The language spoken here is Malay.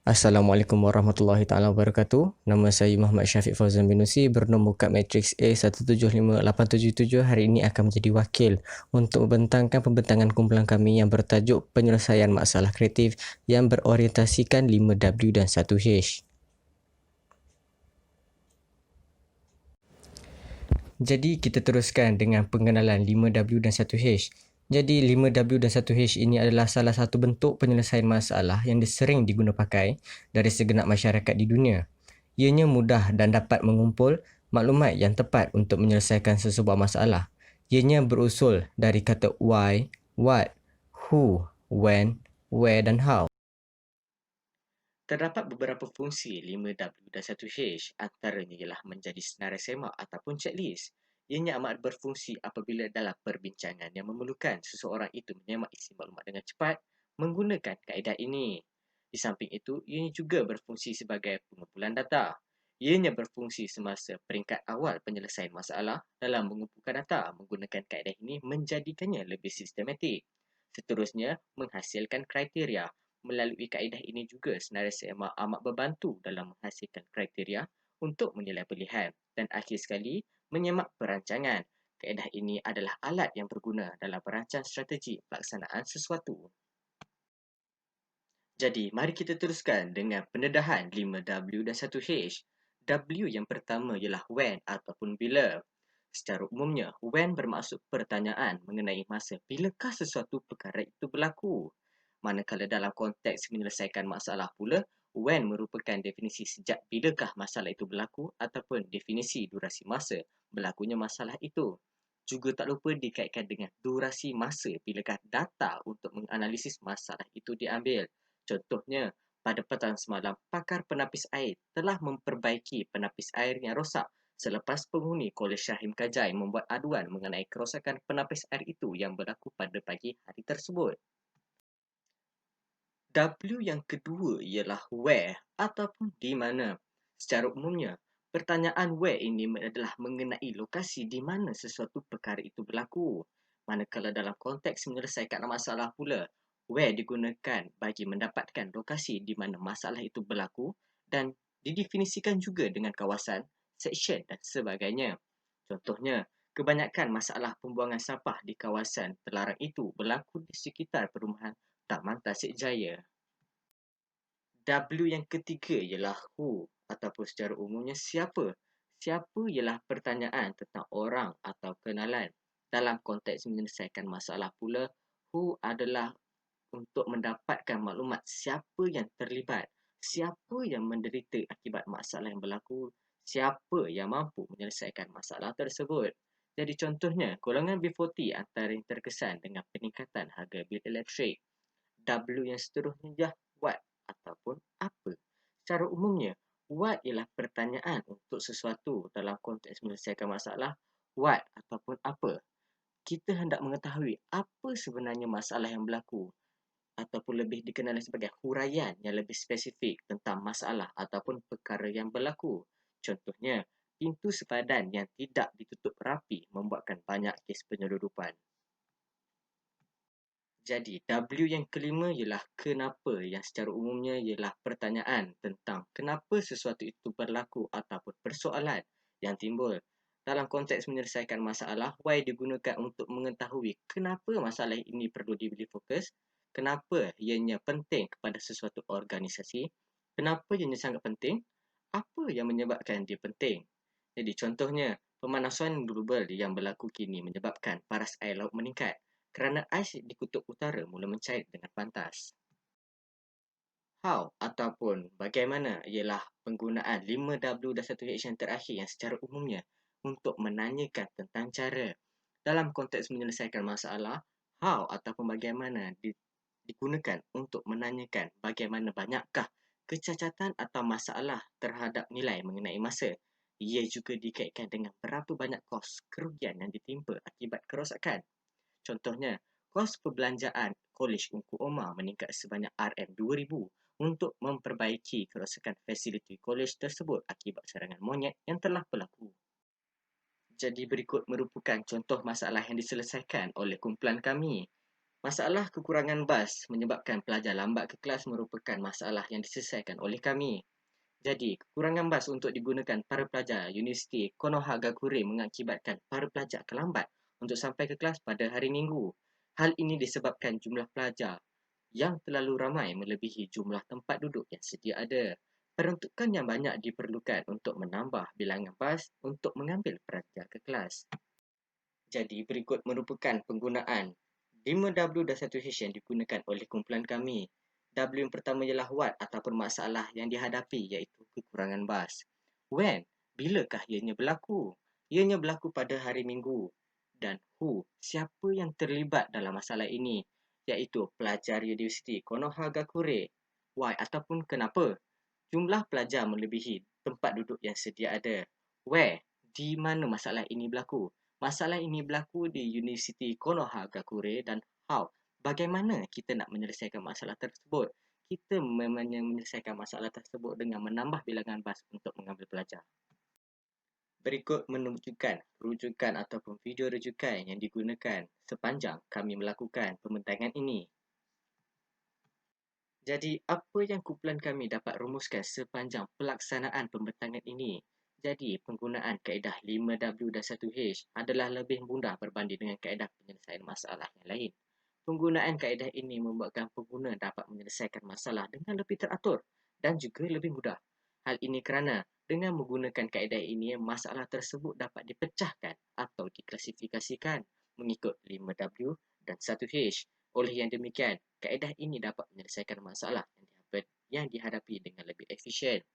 Assalamualaikum warahmatullahi taala wabarakatuh. Nama saya Muhammad Syafiq Fauzan Binusi bernombor kad matriks A175877. Hari ini akan menjadi wakil untuk membentangkan pembentangan kumpulan kami yang bertajuk penyelesaian masalah kreatif yang berorientasikan 5W dan 1H. Jadi kita teruskan dengan pengenalan 5W dan 1H. Jadi 5W dan 1H ini adalah salah satu bentuk penyelesaian masalah yang sering diguna pakai dari segenap masyarakat di dunia. Ianya mudah dan dapat mengumpul maklumat yang tepat untuk menyelesaikan sesebuah masalah. Ianya berusul dari kata why, what, who, when, where dan how. Terdapat beberapa fungsi 5W dan 1H, antaranya ialah menjadi senarai semak ataupun checklist. Ianya amat berfungsi apabila dalam perbincangan yang memerlukan seseorang itu menyemak isi maklumat dengan cepat menggunakan kaedah ini. Di samping itu, ianya juga berfungsi sebagai pengumpulan data. Ianya berfungsi semasa peringkat awal penyelesaian masalah dalam mengumpulkan data menggunakan kaedah ini menjadikannya lebih sistematik. Seterusnya, menghasilkan kriteria. Melalui kaedah ini juga senarai semak amat membantu dalam menghasilkan kriteria untuk menilai pilihan. Dan akhir sekali, menyemak perancangan. Kaedah ini adalah alat yang berguna dalam merancang strategi pelaksanaan sesuatu. Jadi, mari kita teruskan dengan pendedahan 5W dan 1H. W yang pertama ialah when ataupun bila. Secara umumnya, when bermaksud pertanyaan mengenai masa bilakah sesuatu perkara itu berlaku. Manakala dalam konteks menyelesaikan masalah pula, when merupakan definisi sejak bilakah masalah itu berlaku ataupun definisi durasi masa berlakunya masalah itu. Juga tak lupa dikaitkan dengan durasi masa bilakah data untuk menganalisis masalah itu diambil. Contohnya, pada petang semalam, pakar penapis air telah memperbaiki penapis air yang rosak selepas penghuni Kolej Syahim Kajai membuat aduan mengenai kerosakan penapis air itu yang berlaku pada pagi hari tersebut. W yang kedua ialah where ataupun di mana. Secara umumnya, pertanyaan where ini adalah mengenai lokasi di mana sesuatu perkara itu berlaku. Manakala dalam konteks menyelesaikan masalah pula, where digunakan bagi mendapatkan lokasi di mana masalah itu berlaku dan didefinisikan juga dengan kawasan, section dan sebagainya. Contohnya, kebanyakan masalah pembuangan sampah di kawasan terlarang itu berlaku di sekitar perumahan Taman Tasik Jaya. W yang ketiga ialah who ataupun secara umumnya siapa. Siapa ialah pertanyaan tentang orang atau kenalan. Dalam konteks menyelesaikan masalah pula, who adalah untuk mendapatkan maklumat siapa yang terlibat, siapa yang menderita akibat masalah yang berlaku, siapa yang mampu menyelesaikan masalah tersebut. Jadi contohnya, golongan B40 antara yang terkesan dengan peningkatan harga bil elektrik. W yang seterusnya ialah what ataupun apa. Secara umumnya, what ialah pertanyaan untuk sesuatu dalam konteks menyelesaikan masalah. What ataupun apa. Kita hendak mengetahui apa sebenarnya masalah yang berlaku ataupun lebih dikenali sebagai huraian yang lebih spesifik tentang masalah ataupun perkara yang berlaku. Contohnya, pintu sepadan yang tidak ditutup rapi membuatkan banyak kes penyeludupan. Jadi, W yang kelima ialah kenapa, yang secara umumnya ialah pertanyaan tentang kenapa sesuatu itu berlaku ataupun persoalan yang timbul. Dalam konteks menyelesaikan masalah, why digunakan untuk mengetahui kenapa masalah ini perlu diberi fokus, kenapa ianya penting kepada sesuatu organisasi, kenapa ianya sangat penting, apa yang menyebabkan dia penting. Jadi contohnya, pemanasan global yang berlaku kini menyebabkan paras air laut meningkat kerana ais di kutub utara mula mencair dengan pantas. How ataupun bagaimana ialah penggunaan 5W dan 1H yang terakhir yang secara umumnya untuk menanyakan tentang cara. Dalam konteks menyelesaikan masalah, how ataupun bagaimana digunakan untuk menanyakan bagaimana banyakkah kecacatan atau masalah terhadap nilai mengenai masa. Ia juga dikaitkan dengan berapa banyak kos kerugian yang ditimpa akibat kerosakan. Contohnya, kos perbelanjaan Kolej Ungku Omar meningkat sebanyak RM2,000 untuk memperbaiki kerosakan fasiliti kolej tersebut akibat serangan monyet yang telah berlaku. Jadi berikut merupakan contoh masalah yang diselesaikan oleh kumpulan kami. Masalah kekurangan bas menyebabkan pelajar lambat ke kelas merupakan masalah yang diselesaikan oleh kami. Jadi, kekurangan bas untuk digunakan para pelajar Universiti Konohagakure mengakibatkan para pelajar terlambat untuk sampai ke kelas pada hari Minggu. Hal ini disebabkan jumlah pelajar yang terlalu ramai melebihi jumlah tempat duduk yang sedia ada. Peruntukan yang banyak diperlukan untuk menambah bilangan bas untuk mengambil pelajar ke kelas. Jadi berikut merupakan penggunaan 5W dan 1H yang digunakan oleh kumpulan kami. W yang pertama ialah what ataupun masalah yang dihadapi iaitu kekurangan bas. When, bilakah ianya berlaku? Ianya berlaku pada hari Minggu. Dan who, siapa yang terlibat dalam masalah ini? Iaitu pelajar Universiti Konohagakure. Why ataupun kenapa? Jumlah pelajar melebihi tempat duduk yang sedia ada. Where, di mana masalah ini berlaku? Masalah ini berlaku di Universiti Konohagakure dan how, bagaimana kita nak menyelesaikan masalah tersebut? Kita menyelesaikan masalah tersebut dengan menambah bilangan bas untuk mengambil pelajar. Berikut menunjukkan rujukan ataupun video rujukan yang digunakan sepanjang kami melakukan pembentangan ini. Jadi, apa yang kumpulan kami dapat rumuskan sepanjang pelaksanaan pembentangan ini? Jadi, penggunaan kaedah 5W dan 1H adalah lebih mudah berbanding dengan kaedah penyelesaian masalah yang lain. Penggunaan kaedah ini membuatkan pengguna dapat menyelesaikan masalah dengan lebih teratur dan juga lebih mudah. Hal ini kerana dengan menggunakan kaedah ini, masalah tersebut dapat dipecahkan atau diklasifikasikan mengikut 5W dan 1H. Oleh yang demikian, kaedah ini dapat menyelesaikan masalah yang dihadapi dengan lebih efisien.